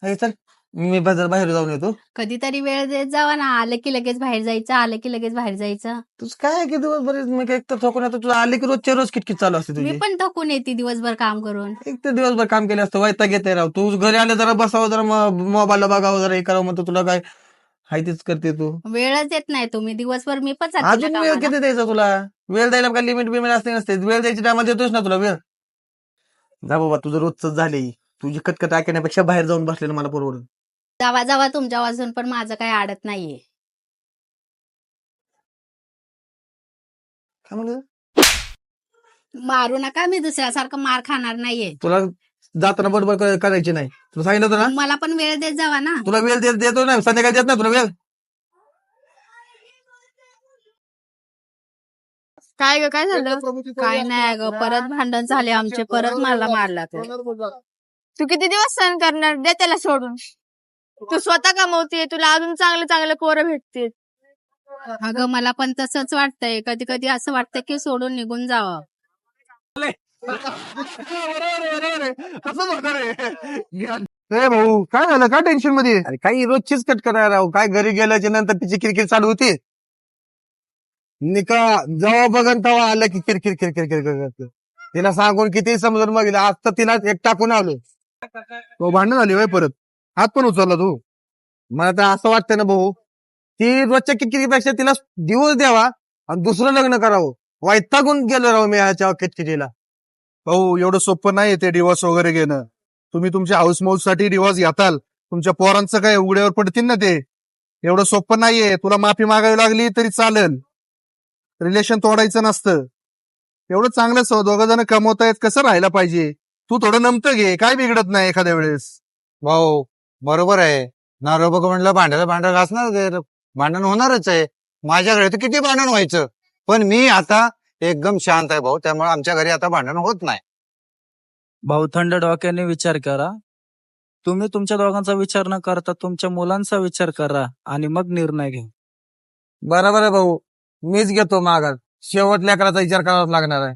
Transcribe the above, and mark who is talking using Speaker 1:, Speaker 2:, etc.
Speaker 1: हे चल मी बाहेर जाऊन येतो.
Speaker 2: कधीतरी वेळ देत जावा ना. आलं की लगेच बाहेर जायचं, आलं की लगेच बाहेर जायचं.
Speaker 1: तुझं काय आहे की दिवसभर मी काय एक तर थकून येतो. तुझं आले की रोजच्या रोज किटकिट चालू असते
Speaker 2: मी
Speaker 1: तुझी.
Speaker 2: पण थकून येते दिवसभर काम करून.
Speaker 1: एक तर दिवसभर काम केलं असतं वैताग येते राव. तू घरी आलं जरा बसावं, जरा मोबाईलला बघावं, जरा हे करावं म्हणतो. तुला काय हाय तेच करते तू.
Speaker 2: वेळच देत नाही तुम्ही दिवसभर. मी पण जाते ना
Speaker 1: अजून वेळ
Speaker 2: कामाला.
Speaker 1: किती द्यायचा तुला? वेळ द्यायला काय लिमिट बिमिट असते नसते. वेळ द्यायची टायमाला देतोस ना तुला वेळ. जा बाबा, तुझं रोजच झाले. तुझी कटकट ऐकण्यापेक्षा बाहेर जाऊन बसलेलं मला परवडून.
Speaker 2: जावा जावा तुमच्या वाजून, पण माझं काही आडत नाहीये.
Speaker 1: काय म्हणलं?
Speaker 2: मारू नका, मी दुसऱ्यासारखं मार खाणार नाहीये.
Speaker 1: तुला जाताना बडबड करायची नाही. तुला सांगितलं होतं ना.
Speaker 2: मला पण वेळ देत जावा ना.
Speaker 1: तुला वेळ देतो ना, संध्याकाळी देत ना तुला वेळ.
Speaker 2: काय ग, काय झालं? काय नाही ग, परत भांडण झाले आमचे. परत मला मारला तो.
Speaker 3: तू किती दिवस सहन करणार? दे त्याला सोडून. तू स्वतः कमवते, तुला अजून चांगले चांगले पोरं भेटतील.
Speaker 2: अगं मला पण तसंच वाटतंय. कधी कधी असं वाटतं की सोडून निघून जावं.
Speaker 1: ए भाऊ, काय झालं? काय टेन्शन मध्ये? अरे काही रोजचीच कटकट आहे राव. काय घरी गेल्याच्या नंतर तिची किरकिर चालू होती. निका जेव्हा बघन तेव्हा आलं की किरकिर किरकिर किरकिर करत. तिला सांगून किती समजून बघितलं, आज तर तिला एक टाकून आलो. तो भांडण झाली वय परत. हात पण उचलला तू. मला तर असं वाटतं ना भाऊ, ती रोजच्या किरकिरीपेक्षा तिला दिवस द्यावा आणि दुसरं लग्न करावं. वैतागून गेलो राव मी ह्याच्या किटकिटीला.
Speaker 4: भाऊ एवढं सोपं नाही ते डिवॉर्स वगैरे घेणं. तुम्ही तुमच्या हाऊस मौज साठी डिवॉर्स घेताल, तुमच्या पोरांचं काय उघड्यावर पडतील ना ते. एवढं सोपं नाहीये. तुला माफी मागावी लागली तरी चालेल, रिलेशन तोडायचं नसतं. एवढं चांगलं दोघं जण कमवतायत, कसं राहायला पाहिजे. तू थोडं नमतं घे, काय बिघडत नाही एखाद्या वेळेस.
Speaker 5: भाऊ बरोबर आहे. नवरा बघ म्हणलं भांड्याला भांडं घासणार, भांडण होणारच आहे. माझ्या घरी तर किती भांडण व्हायचं, पण मी आता एकदम शांत आहे भाऊ. त्यामुळे आमच्या घरी आता भांडण होत नाही.
Speaker 6: भाऊ थंड डोक्याने विचार करा. तुम्ही तुमच्या दोघांचा विचार न करता तुमच्या मुलांचा विचार करा आणि मग निर्णय घ्या.
Speaker 1: बरोबर आहे भाऊ, मीच घेतो माघार. शेवट लेकराचा विचार करावा लागणार आहे.